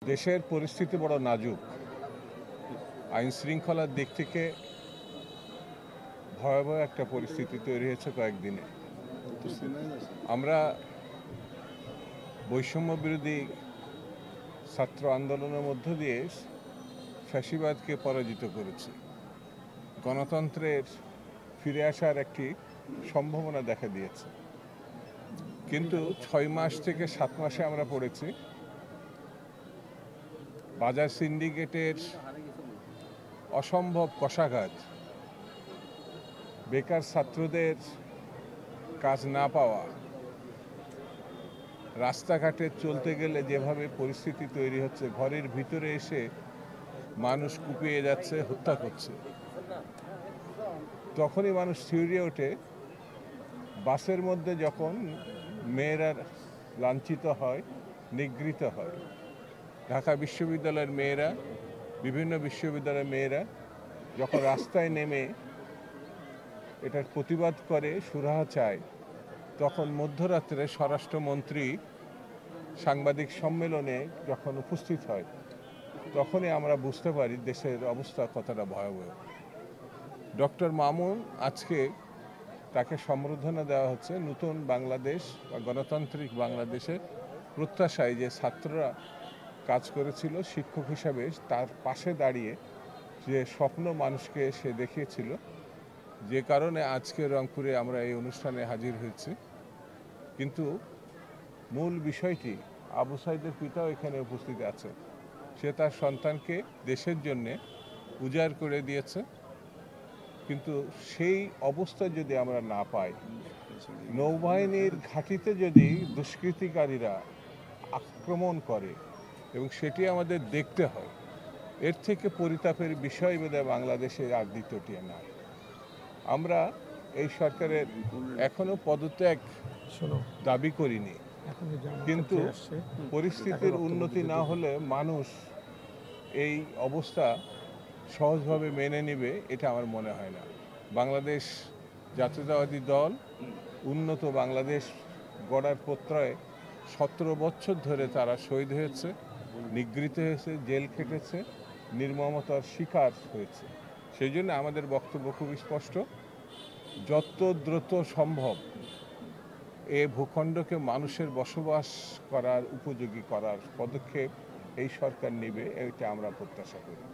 দেশের পরিস্থিতি বড় নাজুক। আইন শৃঙ্খলার দিক থেকে ভয়াবহ একটা পরিস্থিতি তৈরি হয়েছে কয়েকদিনে। আমরা বৈষম্য বিরোধী ছাত্র আন্দোলনের মধ্য দিয়ে ফ্যাসিবাদকে পরাজিত করেছি। গণতন্ত্রের ফিরে আসার একটি সম্ভাবনা দেখা দিয়েছে, কিন্তু 6 মাস থেকে 7 মাসে আমরা পড়েছি বাজার সিন্ডিকেটের অসম্ভব কষাঘাত, বেকার ছাত্রদের কাজ না পাওয়া, রাস্তাঘাটে চলতে গেলে যেভাবে পরিস্থিতি তৈরি হচ্ছে, ঘরের ভিতরে এসে মানুষ কুপিয়ে যাচ্ছে, হত্যা করছে। তখনই মানুষ শিউরে ওঠে। বাসের মধ্যে যখন মেয়েরা লাঞ্ছিত হয়, নিগৃহীত হয়, ঢাকা বিশ্ববিদ্যালয়ের মেয়েরা, বিভিন্ন বিশ্ববিদ্যালয়ের মেয়েরা যখন রাস্তায় নেমে এটার প্রতিবাদ করে, সুরাহা চায়, তখন মধ্যরাত্রে স্বরাষ্ট্রমন্ত্রী সাংবাদিক সম্মেলনে যখন উপস্থিত হয়, তখনই আমরা বুঝতে পারি দেশের অবস্থা কতটা ভয়াবহ। ডক্টর মামুন আজকে তাকে সম্বর্ধনা দেওয়া হচ্ছে নতুন বাংলাদেশ বা গণতান্ত্রিক বাংলাদেশের প্রত্যাশায়। যে ছাত্ররা কাজ করেছিল শিক্ষক হিসাবে, তার পাশে দাঁড়িয়ে যে স্বপ্ন মানুষকে সে দেখিয়েছিল, যে কারণে আজকে রংপুরে আমরা এই অনুষ্ঠানে হাজির হয়েছি। কিন্তু মূল বিষয়টি, আবু সাইদের পিতাও এখানে উপস্থিত আছে। সে তার সন্তানকে দেশের জন্যে উজাড় করে দিয়েছে, কিন্তু সেই অবস্থা যদি আমরা না পাই, নৌবাহিনীর ঘাঁটিতে যদি দুষ্কৃতিকারীরা আক্রমণ করে এবং সেটি আমাদের দেখতে হয়, এর থেকে পরিতাপের বিষয় বোধহয় বাংলাদেশে আর দ্বিতীয়টি না। আমরা এই সরকারের এখনো পদত্যাগ দাবি করিনি, কিন্তু পরিস্থিতির উন্নতি না হলে মানুষ এই অবস্থা সহজভাবে মেনে নেবে এটা আমার মনে হয় না। বাংলাদেশ জাতীয়তাবাদী দল উন্নত বাংলাদেশ গড়ার প্রত্যয়ে 17 বছর ধরে তারা শহীদ হয়েছে, নিগৃহীত হয়েছে, জেল খেটেছে, নির্মমতার শিকার হয়েছে। সেই জন্য আমাদের বক্তব্য খুব স্পষ্ট, যত দ্রুত সম্ভব এ ভূখণ্ডকে মানুষের বসবাস করার উপযোগী করার পদক্ষেপ এই সরকার নেবে, এটা আমরা প্রত্যাশা করি।